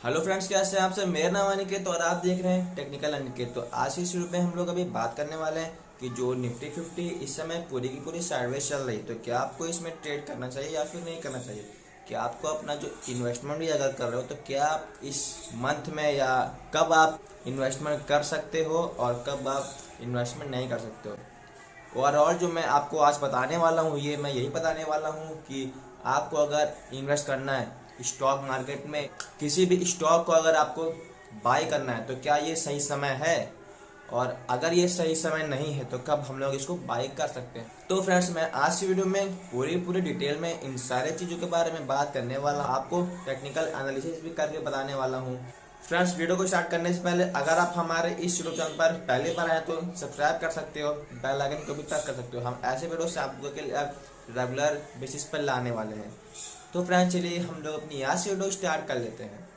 Hello friends, कैसे हैं आप सब। मेरा नाम अनिकेत और आप देख रहे हैं टेक्निकल अनिकेत। तो आज की इस वीडियो में हम लोग अभी बात करने वाले हैं कि जो निफ्टी 50 इस समय पूरी की पूरी साइडवेज चल रही है, तो क्या आपको इसमें ट्रेड करना चाहिए या फिर नहीं करना चाहिए। क्या आपको अपना जो इन्वेस्टमेंट भी अगर कर रहे हो तो क्या आप इस मंथ में या कब आप इन्वेस्टमेंट कर सकते हो और कब आप इन्वेस्टमेंट नहीं कर सकते हो। ओवरऑल जो मैं आपको आज बताने वाला हूँ, ये मैं यही बताने वाला हूँ कि आपको अगर इन्वेस्ट करना है स्टॉक मार्केट में, किसी भी स्टॉक को अगर आपको बाय करना है तो क्या ये सही समय है, और अगर ये सही समय नहीं है तो कब हम लोग इसको बाय कर सकते हैं। तो फ्रेंड्स, मैं आज की वीडियो में पूरी डिटेल में इन सारे चीज़ों के बारे में बात करने वाला हूँ, आपको टेक्निकल एनालिसिस भी करके बताने वाला हूँ। फ्रेंड्स, वीडियो को स्टार्ट करने से पहले अगर आप हमारे इस यूट्यूब चैनल पर पहली बार आए तो सब्सक्राइब कर सकते हो, बेल आइकन को भी प्रेस कर सकते हो। हम ऐसे वीडियो से आपको के लिए रेगुलर बेसिस पर लाने वाले हैं। तो फ्रेंड्स, चलिए हम लोग अपनी आज से वीडियो स्टार्ट कर लेते हैं।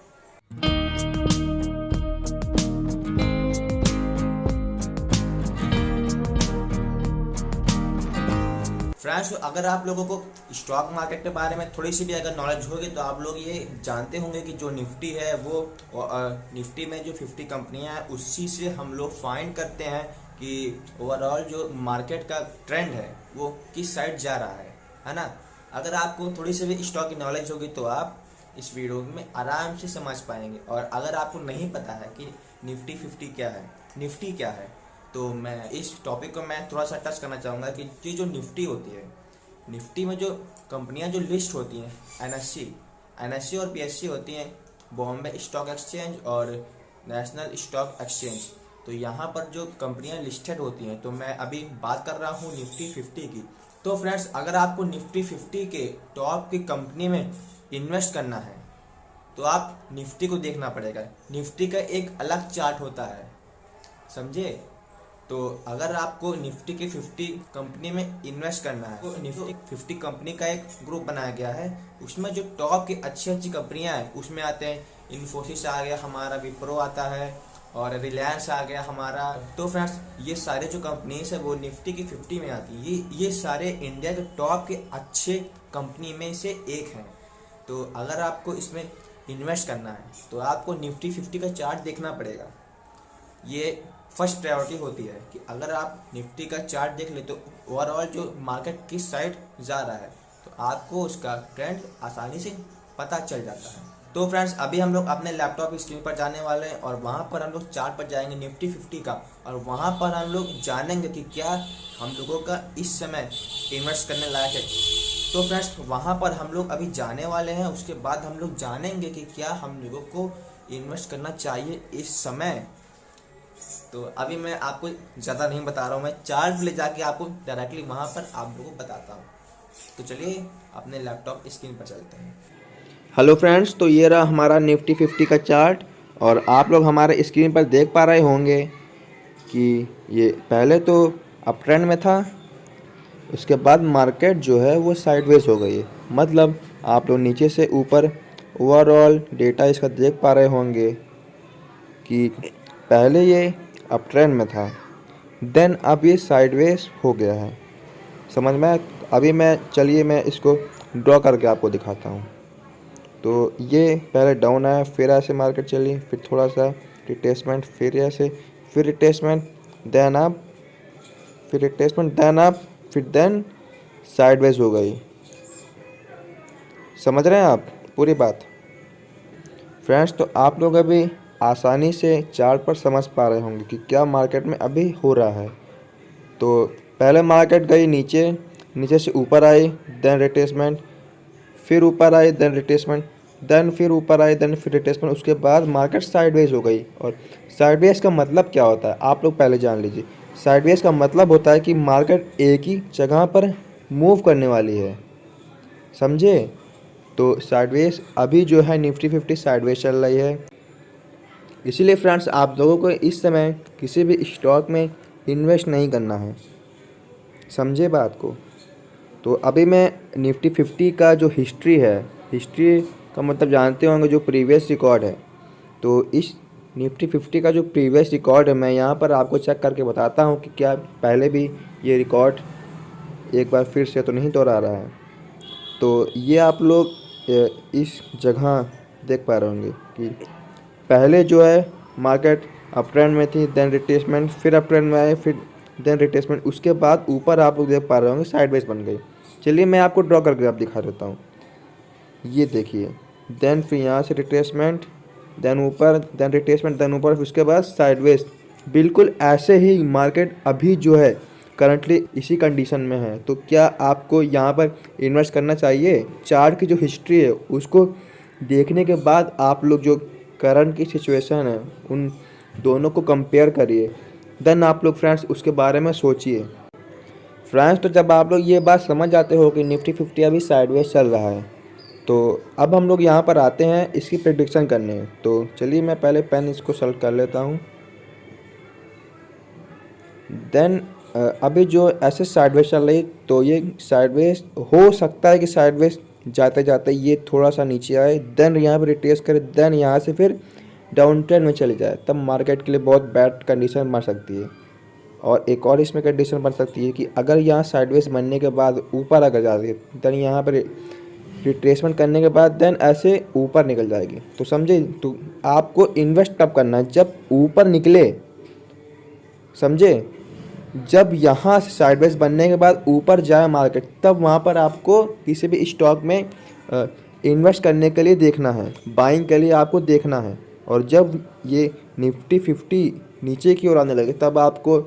फ्रेंड्स, तो अगर आप लोगों को स्टॉक मार्केट के बारे में थोड़ी सी भी अगर नॉलेज होगी तो आप लोग ये जानते होंगे कि जो निफ्टी है वो निफ्टी में जो 50 कंपनियां हैं उसी से हम लोग फाइंड करते हैं कि ओवरऑल जो मार्केट का ट्रेंड है वो किस साइड जा रहा है ना। अगर आपको थोड़ी सी भी स्टॉक की नॉलेज होगी तो आप इस वीडियो में आराम से समझ पाएंगे। और अगर आपको नहीं पता है कि निफ्टी 50 क्या है, निफ्टी क्या है, तो मैं इस टॉपिक को मैं थोड़ा सा टच करना चाहूँगा कि ये जो निफ्टी होती है, निफ्टी में जो कंपनियां जो लिस्ट होती हैं एनएससी और पीएससी होती हैं, बॉम्बे स्टॉक एक्सचेंज और नेशनल स्टॉक एक्सचेंज। तो यहाँ पर जो कंपनियां लिस्टेड होती हैं, तो मैं अभी बात कर रहा हूँ निफ्टी 50 की। तो फ्रेंड्स, अगर आपको निफ्टी 50 के टॉप की कंपनी में इन्वेस्ट करना है तो आप निफ्टी को देखना पड़ेगा। निफ्टी का एक अलग चार्ट होता है, समझे। तो अगर आपको निफ्टी के 50 कंपनी में इन्वेस्ट करना है तो निफ्टी 50 कंपनी का एक ग्रुप बनाया गया है। उसमें जो टॉप की अच्छी अच्छी कंपनियां हैं उसमें आते हैं इन्फोसिस आ गया हमारा, विप्रो आता है और रिलायंस आ गया हमारा। तो फ्रेंड्स, ये सारे जो कंपनीज है वो निफ्टी की 50 में आती है। ये सारे इंडिया के टॉप के अच्छे कंपनी में से एक हैं। तो अगर आपको इसमें इन्वेस्ट करना है तो आपको निफ्टी 50 का चार्ट देखना पड़ेगा। ये फर्स्ट प्रायोरिटी होती है कि अगर आप निफ्टी का चार्ट देख ले तो ओवरऑल जो मार्केट किस साइड जा रहा है तो आपको उसका ट्रेंड आसानी से पता चल जाता है। तो फ्रेंड्स, अभी हम लोग अपने लैपटॉप की स्क्रीन पर जाने वाले हैं और वहाँ पर हम लोग चार्ट पर जाएंगे निफ्टी 50 का, और वहाँ पर हम लोग जानेंगे कि क्या हम लोगों का इस समय इन्वेस्ट करने लायक है। तो फ्रेंड्स, वहाँ पर हम लोग अभी जाने वाले हैं, उसके बाद हम लोग जानेंगे कि क्या हम लोगों को इन्वेस्ट करना चाहिए इस समय। तो अभी मैं आपको ज़्यादा नहीं बता रहा हूँ, मैं चार्ट ले जाके आपको डायरेक्टली वहाँ पर आप लोगों को बताता हूँ। तो चलिए अपने लैपटॉप स्क्रीन पर चलते हैं। हेलो फ्रेंड्स, तो ये रहा हमारा निफ्टी 50 का चार्ट। और आप लोग हमारे स्क्रीन पर देख पा रहे होंगे कि ये पहले तो अप ट्रेंड में था, उसके बाद मार्केट जो है वो साइडवेज हो गई है। मतलब आप लोग नीचे से ऊपर ओवरऑल डेटा इसका देख पा रहे होंगे कि पहले ये अप ट्रेंड में था, देन अब ये साइडवेज हो गया है। समझ में? अभी चलिए मैं इसको ड्रॉ करके आपको दिखाता हूँ। तो ये पहले डाउन आया, फिर ऐसे मार्केट चली, फिर थोड़ा सा रिट्रेसमेंट, फिर ऐसे, फिर रिट्रेसमेंट, देन अप, फिर रिट्रेसमेंट, देन अप, फिर देन साइडवेज हो गई। समझ रहे हैं आप पूरी बात? फ्रेंड्स, तो आप लोग अभी आसानी से चार्ट पर समझ पा रहे होंगे कि क्या मार्केट में अभी हो रहा है। तो पहले मार्केट गई नीचे, नीचे से ऊपर आई, देन रिट्रेसमेंट, फिर ऊपर आई, देन रिट्रेसमेंट, देन फिर ऊपर आई, देन फिर रिट्रेसमेंट, उसके बाद मार्केट साइडवेज हो गई। और साइडवेज का मतलब क्या होता है आप लोग पहले जान लीजिए। साइडवेज का मतलब होता है कि मार्केट एक ही जगह पर मूव करने वाली है, समझे। तो साइडवेज अभी जो है निफ्टी 50 साइडवेज चल रही है। इसीलिए फ्रेंड्स, आप लोगों को इस समय किसी भी स्टॉक में इन्वेस्ट नहीं करना है, समझे बात को। तो अभी मैं निफ्टी 50 का जो हिस्ट्री है, हिस्ट्री का मतलब जानते होंगे, जो प्रीवियस रिकॉर्ड है। तो इस निफ्टी 50 का जो प्रीवियस रिकॉर्ड है मैं यहाँ पर आपको चेक करके बताता हूँ कि क्या पहले भी ये रिकॉर्ड एक बार फिर से तो नहीं दोहरा रहा है। तो ये आप लोग इस जगह देख पा रहे होंगे कि पहले जो है मार्केट अप ट्रेंड में थी, देन रिट्रेसमेंट, फिर अप ट्रेंड में आए, फिर देन रिट्रेसमेंट, उसके बाद ऊपर आप लोग देख पा रहे होंगे साइडवेज बन गई। चलिए मैं आपको ड्रॉ करके आप दिखा देता हूँ। ये देखिए, देन फिर यहाँ से रिट्रेसमेंट, देन ऊपर, देन रिट्रेसमेंट, देन ऊपर, उसके बाद साइडवेज। बिल्कुल ऐसे ही मार्केट अभी जो है करंटली इसी कंडीशन में है। तो क्या आपको यहाँ पर इन्वेस्ट करना चाहिए? चार्ट की जो हिस्ट्री है उसको देखने के बाद आप लोग जो करंट की सिचुएशन है उन दोनों को कंपेयर करिए, देन आप लोग फ्रेंड्स उसके बारे में सोचिए। फ्रेंड्स तो जब आप लोग ये बात समझ जाते हो कि निफ्टी 50 अभी साइडवेज चल रहा है, तो अब हम लोग यहाँ पर आते हैं इसकी प्रेडिक्शन करने। तो चलिए मैं पहले पेन इसको सेलेक्ट कर लेता हूँ। देन अभी जो ऐसे साइडवेज चल रही, तो ये साइडवेज हो सकता है कि साइडवेज जाते जाते ये थोड़ा सा नीचे आए, देन यहाँ पर रिट्रेस करे, देन यहाँ से फिर डाउन ट्रेंड में चली जाए, तब मार्केट के लिए बहुत बैड कंडीशन बन सकती है। और एक और इसमें कंडीशन बन सकती है कि अगर यहाँ साइडवेज बनने के बाद ऊपर अगर जाती है, देन यहाँ पर रिट्रेसमेंट करने के बाद देन ऐसे ऊपर निकल जाएगी। तो समझे? तो आपको इन्वेस्ट तब करना है जब ऊपर निकले, समझे? जब यहाँ से साइडवेज बनने के बाद ऊपर जाए मार्केट, तब वहाँ पर आपको किसी भी स्टॉक में इन्वेस्ट करने के लिए देखना है, बाइंग के लिए आपको देखना है। और जब ये निफ्टी 50 नीचे की ओर आने लगे, तब आपको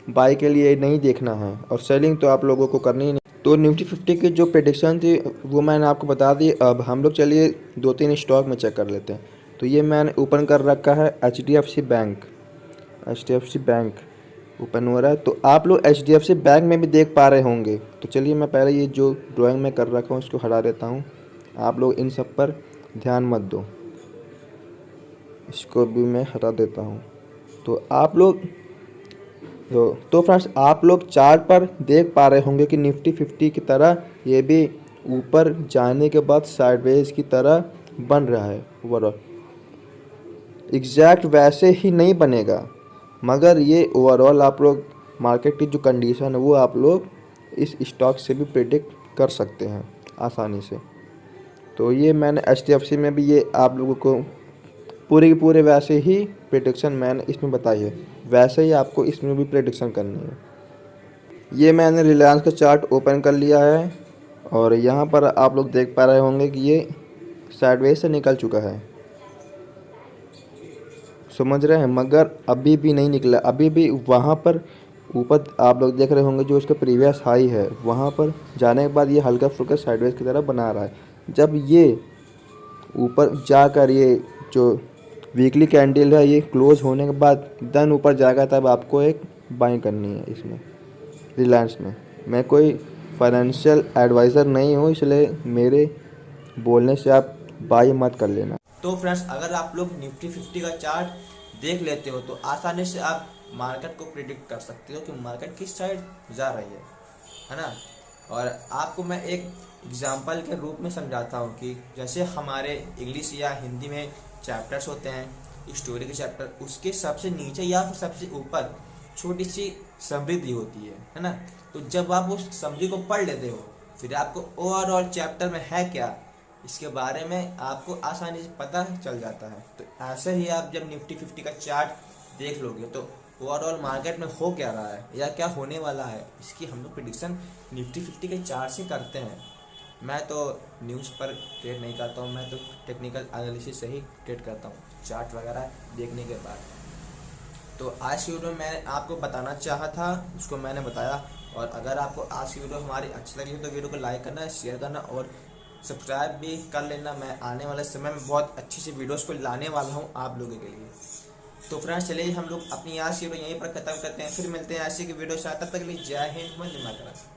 बाई के लिए नहीं देखना है, और सेलिंग तो आप लोगों को करनी ही नहीं। तो निफ्टी 50 की जो प्रेडिक्शन थी वो मैंने आपको बता दी। अब हम लोग चलिए 2-3 स्टॉक में चेक कर लेते हैं। तो ये मैंने ओपन कर रखा है HDFC bank. HDFC bank open हो रहा है, तो आप लोग HDFC बैंक में भी देख पा रहे होंगे। तो चलिए मैं पहले ये जो ड्राइंग में कर रखा हूँ इसको हटा देता हूँ। आप लोग इन सब पर ध्यान मत दो, इसको भी मैं हटा देता हूँ। तो आप लोग तो फ्रेंड्स आप लोग चार्ट पर देख पा रहे होंगे कि निफ्टी 50 की तरह ये भी ऊपर जाने के बाद साइडवेज की तरह बन रहा है। ओवरऑल एग्जैक्ट वैसे ही नहीं बनेगा, मगर ये ओवरऑल आप लोग मार्केट की जो कंडीशन है वो आप लोग इस स्टॉक से भी प्रेडिक्ट कर सकते हैं आसानी से। तो ये मैंने HDFC में भी ये आप लोगों को पूरे के पूरे वैसे ही प्रेडिक्शन मैंने इसमें बताई है, वैसे ही आपको इसमें भी प्रेडिक्शन करनी है। ये मैंने रिलायंस का चार्ट ओपन कर लिया है, और यहाँ पर आप लोग देख पा रहे होंगे कि ये साइडवेज से निकल चुका है, समझ रहे हैं? मगर अभी भी नहीं निकला, अभी भी वहाँ पर ऊपर आप लोग देख रहे होंगे जो इसका प्रीवियस हाई है, वहाँ पर जाने के बाद ये हल्का फुल्का साइडवेज की तरह बना रहा है। जब ये ऊपर जाकर ये जो वीकली कैंडल है ये क्लोज होने के बाद देन ऊपर जाएगा, तब आपको एक बाइंग करनी है इसमें, रिलायंस में। मैं कोई फाइनेंशियल एडवाइज़र नहीं हूँ, इसलिए मेरे बोलने से आप बाई मत कर लेना। तो फ्रेंड्स अगर आप लोग निफ्टी 50 का चार्ट देख लेते हो तो आसानी से आप मार्केट को प्रिडिक्ट कर सकते हो कि मार्केट किस साइड जा रही है ना। और आपको मैं एक एग्जांपल के रूप में समझाता हूँ कि जैसे हमारे इंग्लिश या हिंदी में चैप्टर्स होते हैं, स्टोरी के चैप्टर, उसके सबसे नीचे या फिर सबसे ऊपर छोटी सी समृद्धि होती है ना। तो जब आप उस समृद्धि को पढ़ लेते हो, फिर आपको ओवरऑल चैप्टर में है क्या इसके बारे में आपको आसानी से पता चल जाता है। तो ऐसे ही आप जब निफ्टी 50 का चार्ट देख लोगे तो ओवरऑल मार्केट में हो क्या रहा है या क्या होने वाला है, इसकी हम लोग प्रेडिक्शन निफ्टी 50 के चार्ट से करते हैं। मैं तो न्यूज़ पर ट्रेड नहीं करता हूँ, मैं तो टेक्निकल एनालिसिस से ही ट्रेड करता हूँ चार्ट वगैरह देखने के बाद। तो आज की वीडियो मैं आपको बताना चाहा था, उसको मैंने बताया। और अगर आपको आज की वीडियो हमारी अच्छी लगी तो वीडियो को लाइक करना, शेयर करना और सब्सक्राइब भी कर लेना। मैं आने वाले समय में बहुत अच्छी सी वीडियोस को लाने वाला हूँ आप लोगों के लिए। तो फ्रेंड्स चलिए हम लोग अपनी आज की वीडियो यहीं पर खत्म करते हैं, फिर मिलते हैं ऐसी की वीडियो से। तब तक के लिए जय हिंद, वंदे मातरम।